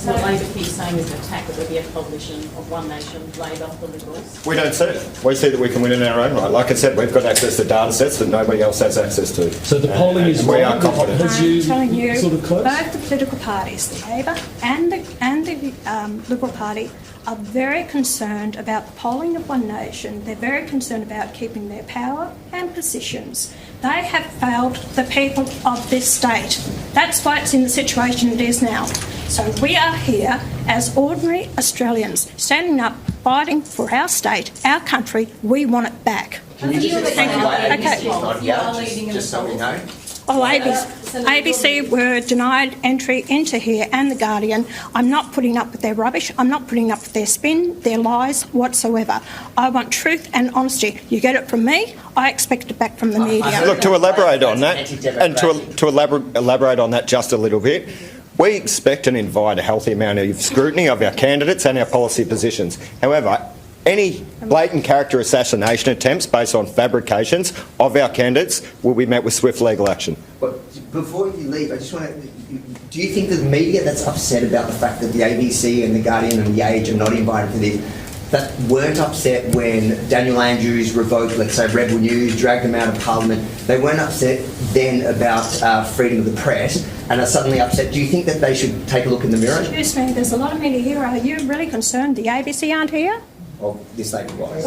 what Labor keeps saying is an attack that there'll be a coalition of One Nation, Labor, the Liberals. We don't see it. We see that we can win in our own right. Like I said, we've got access to data sets that nobody else has access to. So the polling is we wrong. are confident. I'm telling you, sort of close? both the political parties, the Labor and the Liberal Party, are very concerned about the polling of One Nation. They're very concerned about keeping their power and positions. They have failed the people of this state. That's why it's in the situation it is now. So we are here as ordinary Australians, standing up, fighting for our state, our country. We want it back. Can you just explain why Okay. ABC's not here, just so we know? Oh, ABC were denied entry into here, and The Guardian. I'm not putting up with their rubbish. I'm not putting up with their spin, their lies whatsoever. I want truth and honesty. You get it from me, I expect it back from the media. Look, to elaborate on that, and to elaborate on that just a little bit, we expect and invite a healthy amount of scrutiny of our candidates and our policy positions. However, any blatant character assassination attempts based on fabrications of our candidates will be met with swift legal action. But before you leave, I just want to... Do you think that the media that's upset about the fact that the ABC and The Guardian and The Age are not invited to this, that weren't upset when Daniel Andrews revoked, let's say, Rebel News, dragged them out of Parliament, they weren't upset then about freedom of the press, and are suddenly upset? Do you think that they should take a look in the mirror? Excuse me, there's a lot of media here. Are you really concerned the ABC aren't here? Of this lady was.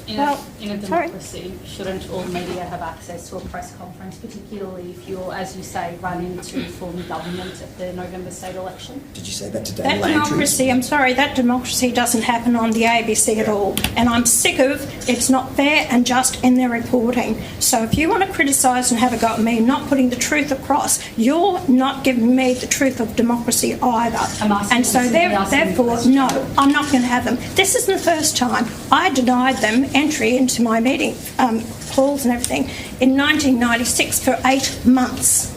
In a democracy, shouldn't all media have access to a press conference, particularly if you're, as you say, running to form government at the November state election? Did you say that to That Daniel Andrews? democracy, I'm sorry, that democracy doesn't happen on the ABC at all. And I'm sick of it's not fair and just in their reporting. So if you want to criticise and have a go at me not putting the truth across, you're not giving me the truth of democracy either. And so therefore, no, I'm not going to have them. This isn't the first time. I denied them entry into my meeting halls and everything in 1996 for 8 months.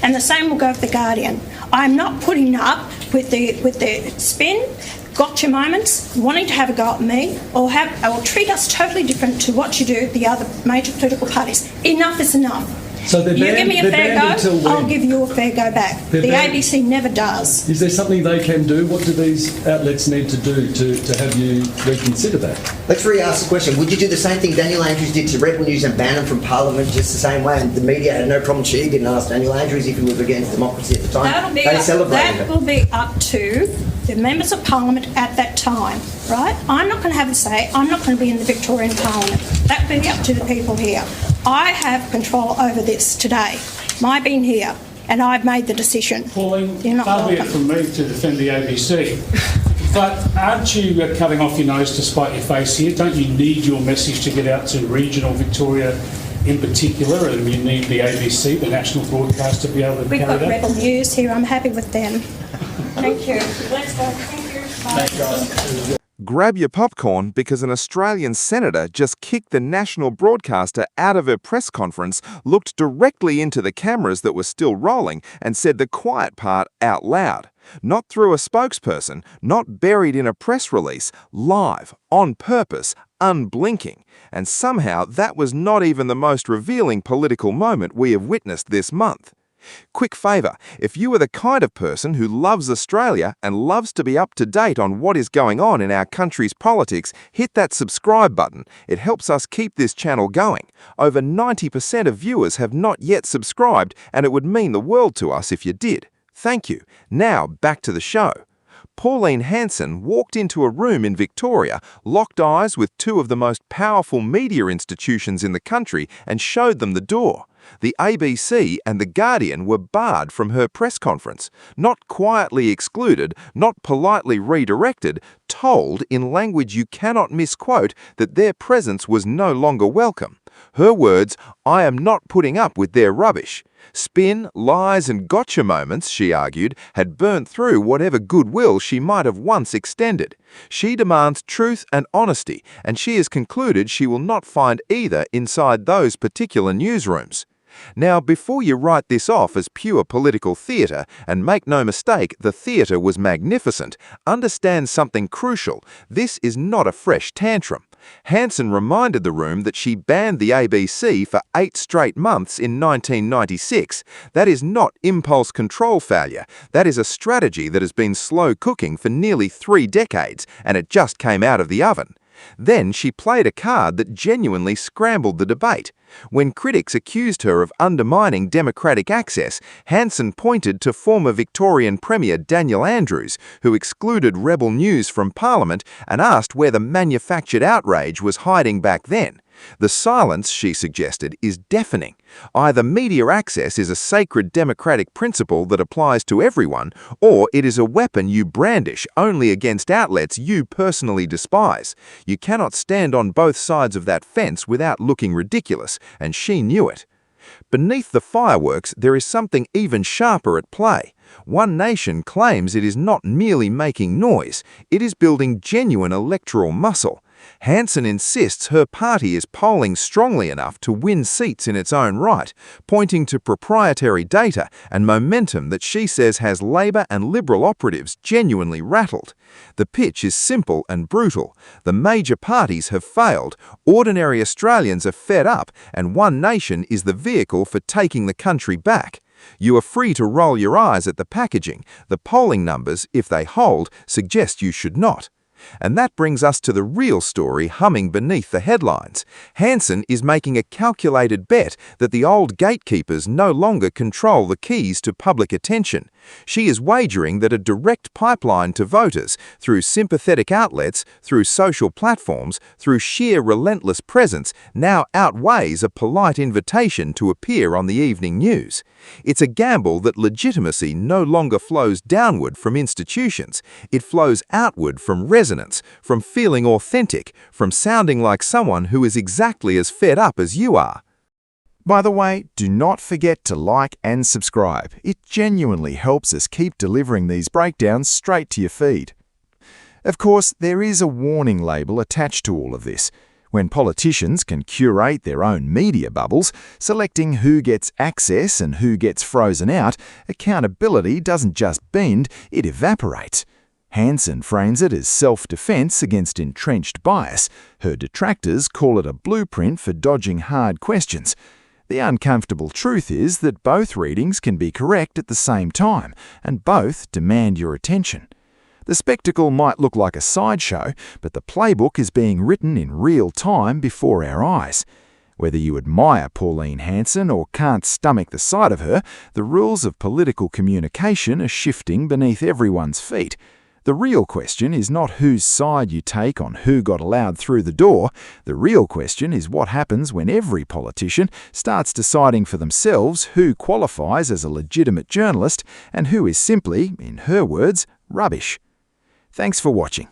And the same will go with The Guardian. I'm not putting up with the spin, gotcha moments, wanting to have a go at me, or treat us totally different to what you do the other major political parties. Enough is enough. So You give me a fair go, I'll give you a fair go back. The ABC never does. Is there something they can do? What do these outlets need to do to have you reconsider that? Let's re-ask the question. Would you do the same thing Daniel Andrews did to Rebel News and ban him from Parliament just the same way? And the media had no problem. She didn't ask Daniel Andrews if he was against democracy at the time. That will be up to the members of Parliament at that time, right? I'm not going to have a say. I'm not going to be in the Victorian Parliament. That will be up to the people here. I have control over this today. My being here, and I've made the decision. Pauline, far be it from me to defend the ABC, but aren't you cutting off your nose to spite your face here? Don't you need your message to get out to regional Victoria in particular, and you need the ABC, the national broadcast, to be able to We've carry got that? Rebel News here. I'm happy with them. Thank you. Let's go. Thank you. Bye. Thanks, guys. Grab your popcorn because an Australian senator just kicked the national broadcaster out of her press conference, looked directly into the cameras that were still rolling, and said the quiet part out loud. Not through a spokesperson, not buried in a press release, live, on purpose, unblinking. And somehow that was not even the most revealing political moment we have witnessed this month. Quick favour, if you are the kind of person who loves Australia and loves to be up to date on what is going on in our country's politics, hit that subscribe button. It helps us keep this channel going. Over 90% of viewers have not yet subscribed, and it would mean the world to us if you did. Thank you. Now back to the show. Pauline Hanson walked into a room in Victoria, locked eyes with two of the most powerful media institutions in the country, and showed them the door. The ABC and The Guardian were barred from her press conference, not quietly excluded, not politely redirected, told in language you cannot misquote that their presence was no longer welcome. Her words, "I am not putting up with their rubbish." Spin, lies and gotcha moments, she argued, had burnt through whatever goodwill she might have once extended. She demands truth and honesty, and she has concluded she will not find either inside those particular newsrooms. Now, before you write this off as pure political theatre, and make no mistake, the theatre was magnificent, understand something crucial. This is not a fresh tantrum. Hanson reminded the room that she banned the ABC for 8 straight months in 1996. That is not impulse control failure. That is a strategy that has been slow cooking for nearly 3 decades, and it just came out of the oven. Then she played a card that genuinely scrambled the debate. When critics accused her of undermining democratic access, Hanson pointed to former Victorian Premier Daniel Andrews, who excluded Rebel News from Parliament, and asked where the manufactured outrage was hiding back then. The silence, she suggested, is deafening. Either media access is a sacred democratic principle that applies to everyone, or it is a weapon you brandish only against outlets you personally despise. You cannot stand on both sides of that fence without looking ridiculous, and she knew it. Beneath the fireworks, there is something even sharper at play. One Nation claims it is not merely making noise, it is building genuine electoral muscle. Hanson insists her party is polling strongly enough to win seats in its own right, pointing to proprietary data and momentum that she says has Labor and Liberal operatives genuinely rattled. The pitch is simple and brutal. The major parties have failed, ordinary Australians are fed up, and One Nation is the vehicle for taking the country back. You are free to roll your eyes at the packaging. The polling numbers, if they hold, suggest you should not. And that brings us to the real story humming beneath the headlines. Hanson is making a calculated bet that the old gatekeepers no longer control the keys to public attention. She is wagering that a direct pipeline to voters, through sympathetic outlets, through social platforms, through sheer relentless presence, now outweighs a polite invitation to appear on the evening news. It's a gamble that legitimacy no longer flows downward from institutions. It flows outward from resonance, from feeling authentic, from sounding like someone who is exactly as fed up as you are. By the way, do not forget to like and subscribe. It genuinely helps us keep delivering these breakdowns straight to your feed. Of course, there is a warning label attached to all of this. When politicians can curate their own media bubbles, selecting who gets access and who gets frozen out, accountability doesn't just bend, it evaporates. Hanson frames it as self-defense against entrenched bias. Her detractors call it a blueprint for dodging hard questions. The uncomfortable truth is that both readings can be correct at the same time, and both demand your attention. The spectacle might look like a sideshow, but the playbook is being written in real time before our eyes. Whether you admire Pauline Hanson or can't stomach the sight of her, the rules of political communication are shifting beneath everyone's feet. The real question is not whose side you take on who got allowed through the door. The real question is what happens when every politician starts deciding for themselves who qualifies as a legitimate journalist and who is simply, in her words, rubbish. Thanks for watching.